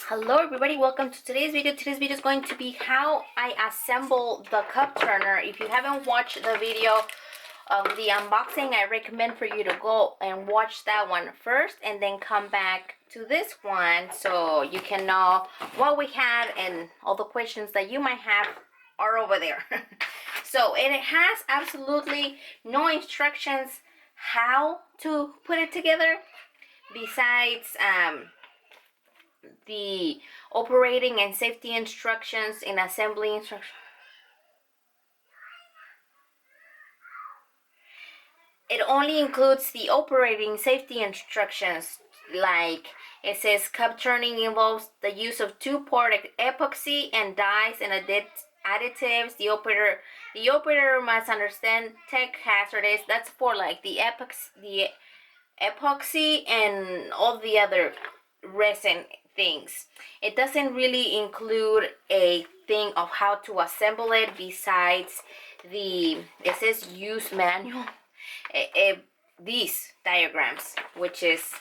Hello everybody, welcome to today's video. Today's video is going to be how I assemble the cup turner. If you haven't watched the video of the unboxing, I recommend for you to go and watch that one first and then come back to this one so you can know what we have and all the questions that you might have are over there. So it has absolutely no instructions how to put it together besides the operating and safety instructions and assembly instructions. It only includes the operating safety instructions, like it says cup turning involves the use of two-part epoxy and dyes and additives. The operator must understand tech hazards. That's for like the epoxy and all the other resin things. It doesn't really include a thing of how to assemble it besides it says use manual, these diagrams, which is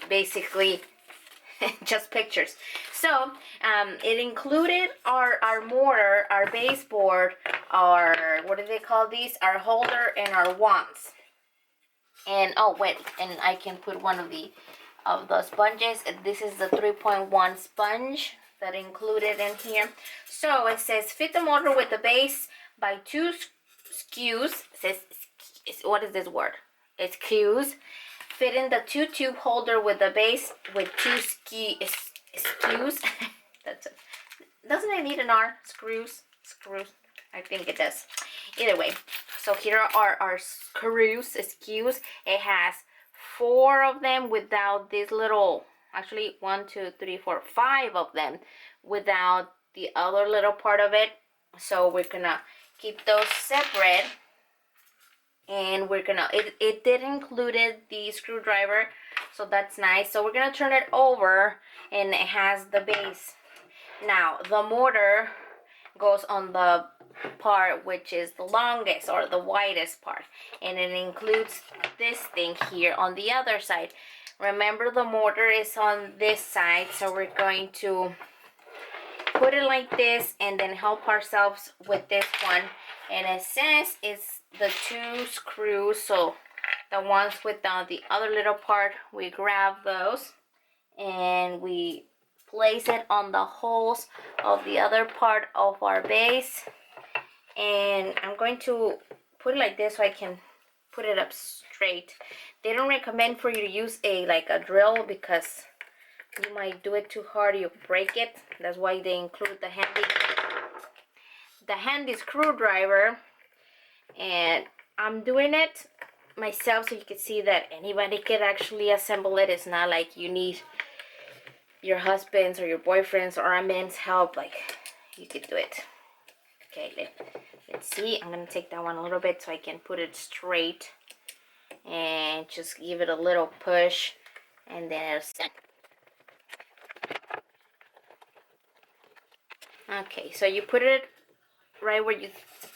basically just pictures. So it included our mortar, our baseboard, our, what do they call these, our holder, and our wands. And oh wait, and I can put one of the sponges. This is the 3.1 sponge that included in here. So it says fit the motor with the base by two screws. It says, what is this word? It's screws. Fit in the two tube holder with the base with two screws. That's it. Doesn't it need an R? Screws. I think it does. Either way, so here are our screws. It has 4 of them without this little, actually 1, 2, 3, 4, 5 of them without the other little part of it. So we're gonna keep those separate, and we're gonna, it did included the screwdriver, so that's nice. So we're gonna turn it over, and it has the base. Now the motor goes on the part which is the longest or the widest part, and it includes this thing here on the other side. Remember, the mortar is on this side, so we're going to put it like this and then help ourselves with this one. And it says it's the 2 screws, so the ones without the other little part, we grab those and we place it on the holes of the other part of our base. And I'm going to put it like this so I can put it up straight. They don't recommend for you to use a drill because you might do it too hard, you break it. That's why they include the handy screwdriver. And I'm doing it myself so you can see that anybody could actually assemble it. It's not like you need your husband's or your boyfriend's or a man's help. Like, you could do it. Okay, let's see. I'm gonna take that one a little bit so I can put it straight and just give it a little push, and then it'll set. Okay, so you put it right where you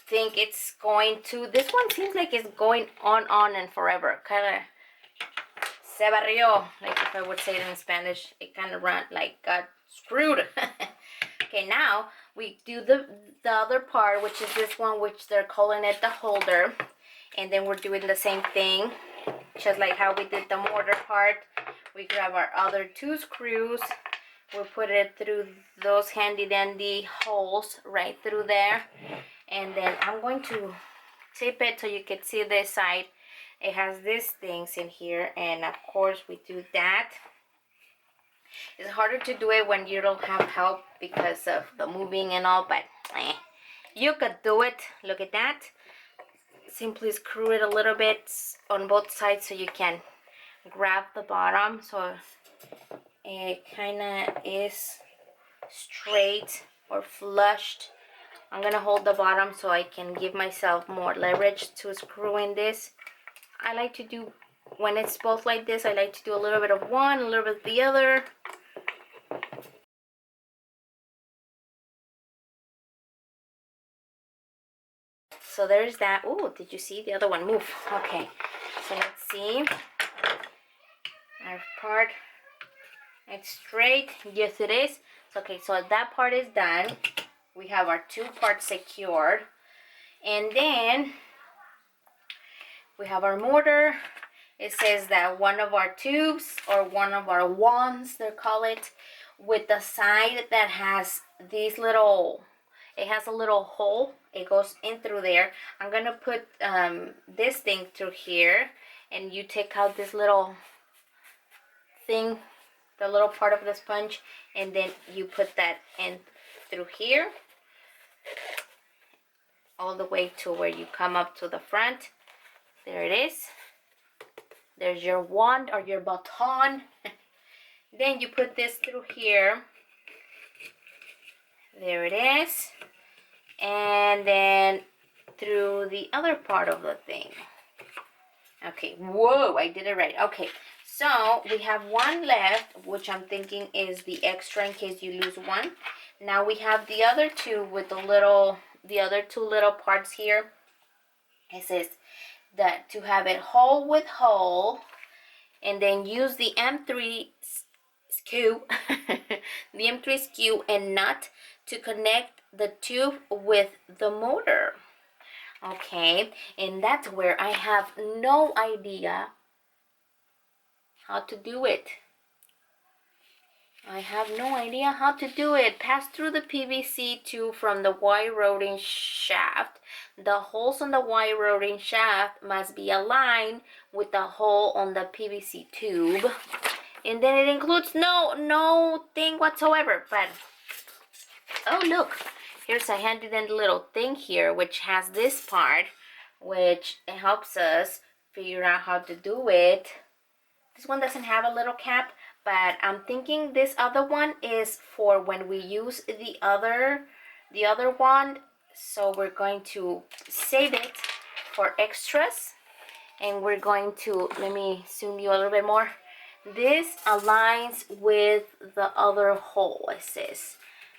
think it's going to. This one seems like it's going on and forever. Kind of se barrió, like if I would say it in Spanish. It kind of got screwed. Okay, now we do the other part, which is this one, which they're calling it the holder. And then we're doing the same thing, just like how we did the mortar part. We grab our other 2 screws. We put it through those handy dandy holes right through there. And then I'm going to tip it so you can see this side. It has these things in here, and of course we do that. It's harder to do it when you don't have help because of the moving and all, but you could do it. Look at that. Simply screw it a little bit on both sides so you can grab the bottom so it kind of is straight or flushed. I'm gonna hold the bottom so I can give myself more leverage to screw in this. I like to do, when it's both like this, I like to do a little bit of one, a little bit of the other. So there's that. Oh, did you see the other one move? Okay, so let's see our part. It's straight. Yes, it is. Okay, so that part is done. We have our 2 parts secured. And then we have our mortar. It says that one of our tubes, or one of our wands, they call it, with the side that has these little, it has a little hole. It goes in through there. I'm going to put this thing through here. And you take out this little thing, the little part of the sponge, and then you put that in through here all the way to where you come up to the front. There it is. There's your wand or your baton. Then you put this through here. There it is. And then through the other part of the thing. Okay, whoa, I did it right. Okay, so we have one left, which I'm thinking is the extra in case you lose one. Now we have the other two with the other 2 little parts here. It says that to have it hole with hole, and then use the M3 screw, the M3 screw and nut to connect the tube with the motor. Okay, and that's where I have no idea how to do it. I have no idea how to do it. Pass through the PVC tube from the wire routing shaft. The holes on the wire routing shaft must be aligned with the hole on the PVC tube. And then it includes no thing whatsoever. But, oh look, here's a handy dandy little thing here, which has this part, which helps us figure out how to do it. This one doesn't have a little cap, but I'm thinking this other one is for when we use the other wand. So we're going to save it for extras, and we're going to, let me zoom you a little bit more. This aligns with the other hole, it says.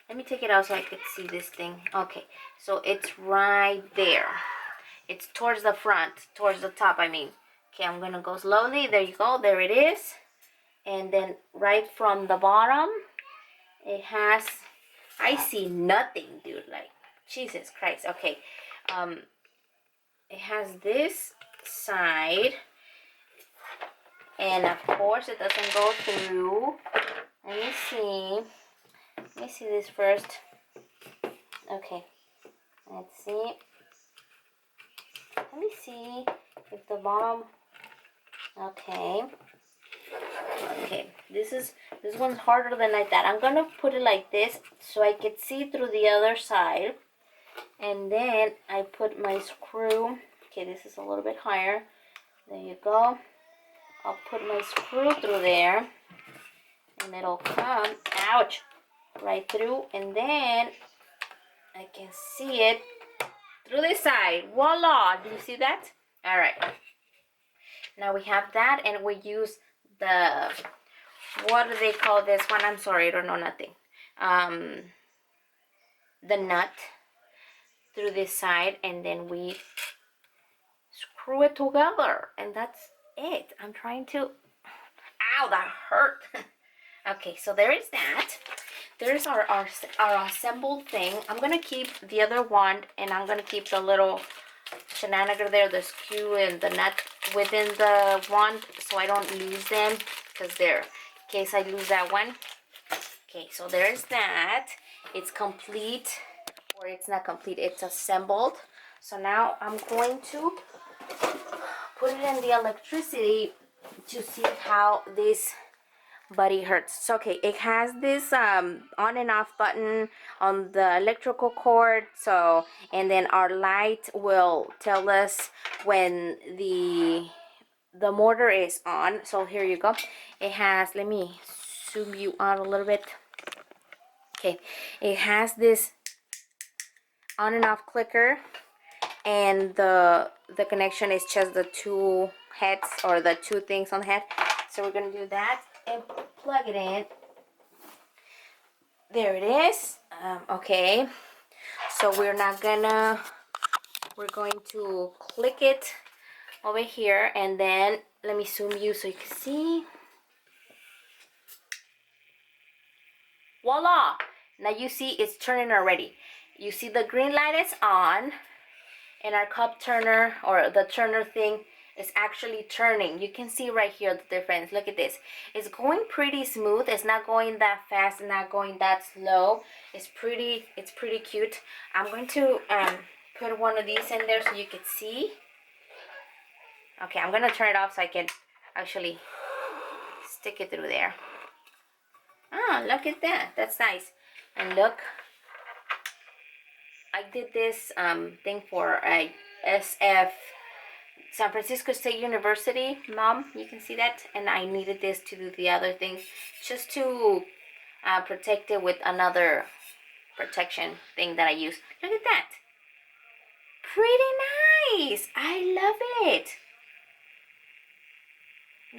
Let me take it out so I can see this thing. Okay, so it's right there. It's towards the front, towards the top, I mean. Okay, I'm gonna go slowly. There you go, there it is. And then right from the bottom, it has, I see nothing, dude, like, Jesus Christ. Okay, it has this side, and of course it doesn't go through. Let me see this first. Okay, let's see. Let me see if the bottom, okay, this one's harder than I thought. I'm gonna put it like this so I can see through the other side, and then I put my screw. Okay, this is a little bit higher. There you go. I'll put my screw through there, and it'll come, ouch, right through, and then I can see it through this side. Voila! Do you see that? All right. Now we have that, and we use the, what do they call this one? I'm sorry, I don't know nothing. The nut through this side, and then we screw it together, and that's it. I'm trying to, ow, that hurt. Okay, so there is that. There's our assembled thing. I'm gonna keep the other wand, and I'm gonna keep the little shenanigan there, the screw and the nut within the wand, so I don't lose them, because they're, in case I lose that one. Okay, so there's that. It's complete, or it's not complete, it's assembled. So now I'm going to put it in the electricity to see how this buddy hurts. So, okay, it has this on and off button on the electrical cord, so, and then our light will tell us when the motor is on. So here you go. It has, let me zoom you out a little bit. Okay, it has this on and off clicker, and the connection is just the 2 heads, or the 2 things on the head. So we're gonna do that and plug it in. There it is. Okay, so we're going to click it over here, and then let me zoom you so you can see. voila. Now you see it's turning already. You see the green light is on, and our cup turner, or the turner thing, is actually turning. You can see right here the difference. Look at this. It's going pretty smooth. It's not going that fast, not going that slow. It's pretty cute. I'm going to put one of these in there so you can see. Okay, I'm gonna turn it off so I can actually stick it through there. Ah, look at that. That's nice. And look, I did this thing for a SF, San Francisco State University, Mom. You can see that. And I needed this to do the other thing, just to protect it with another protection thing that I use. Look at that. Pretty nice. I love it.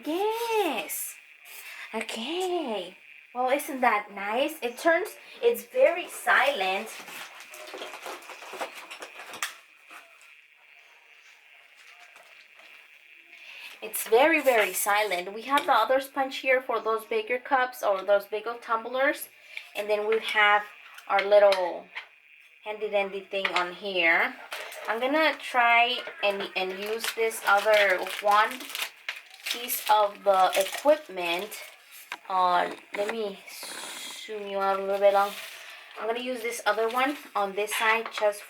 Yes. Okay. Well, isn't that nice? It's very silent. It's very, very silent. We have the other sponge here for those bigger cups or those bigger tumblers. And then we have our little handy dandy thing on here. I'm gonna try and use this other one piece of the equipment on, let me zoom you out a little bit long. I'm gonna use this other one on this side just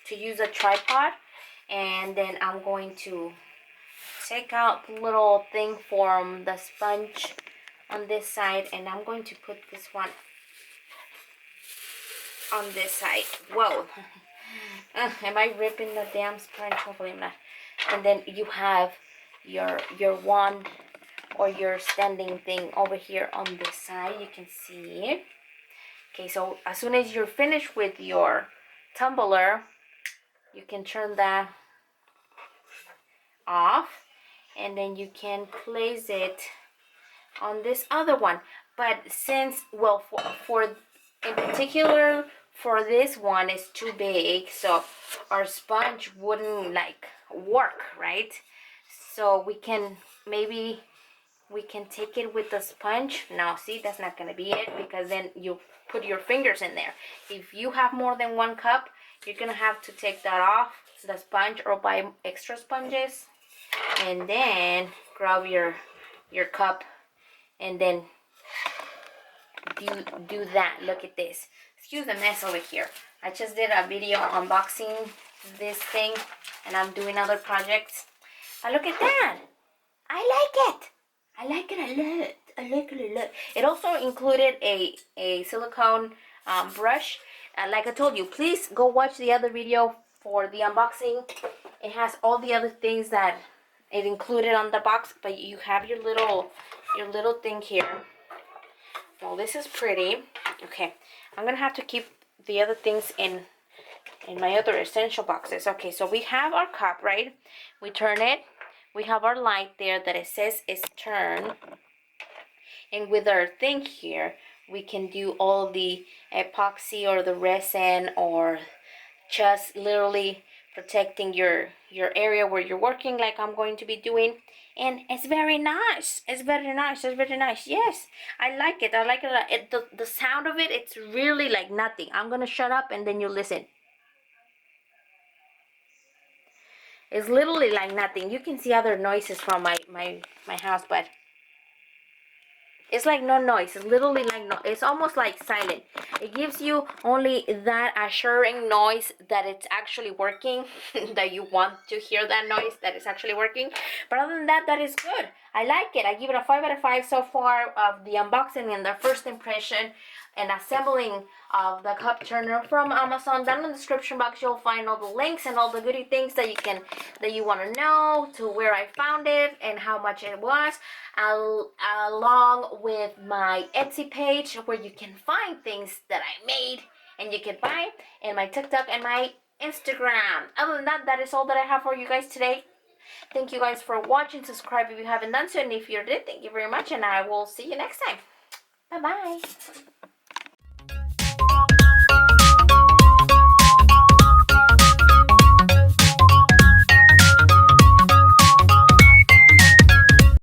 to use a tripod, and then I'm going to take out the little thing from the sponge on this side, and I'm going to put this one on this side. Whoa. Am I ripping the damn sponge? Hopefully I'm not. And then you have your wand or your standing thing over here on this side. You can see. Okay, so as soon as you're finished with your tumbler, you can turn that off, and then you can place it on this other one. But since, well, for in particular for this one, it's too big, so our sponge wouldn't like work, right? So we can take it with the sponge. Now see, that's not gonna be it, because then you put your fingers in there. If you have more than one cup, you're gonna have to take that off the sponge or buy extra sponges, and then grab your cup and then do that. Look at this. Excuse the mess over here. I just did a video unboxing this thing, and I'm doing other projects. But look at that. I like it. I like it a lot. I like it a lot. It also included a silicone brush. Like I told you, please go watch the other video for the unboxing. It has all the other things that it included on the box, but you have your little thing here. Well, this is pretty. Okay, I'm gonna have to keep the other things in my other essential boxes. Okay, so we have our cup, right? We turn it. We have our light there that it says is turn. And with our thing here, we can do all the epoxy or the resin, or just literally protecting your area where you're working, like I'm going to be doing. And it's very nice. It's very nice. It's very nice. Yes, I like it. I like it. The sound of it, it's really like nothing. I'm gonna shut up and then you listen. It's literally like nothing. You can see other noises from my house, but it's like no noise. It's literally like no. It's almost like silent. It gives you only that assuring noise that it's actually working, that you want to hear that noise that it's actually working. But other than that, that is good. I like it. I give it a 5 out of 5 so far of the unboxing and the first impression and assembling of the cup turner from Amazon. Down in the description box, you'll find all the links and all the goody things that you want to know, to where I found it and how much it was, along with my Etsy page where you can find things that I made and you can buy, and my TikTok and my Instagram. Other than that, that is all that I have for you guys today. Thank you guys for watching. Subscribe if you haven't done so, and if you did, thank you very much, and I will see you next time. Bye bye.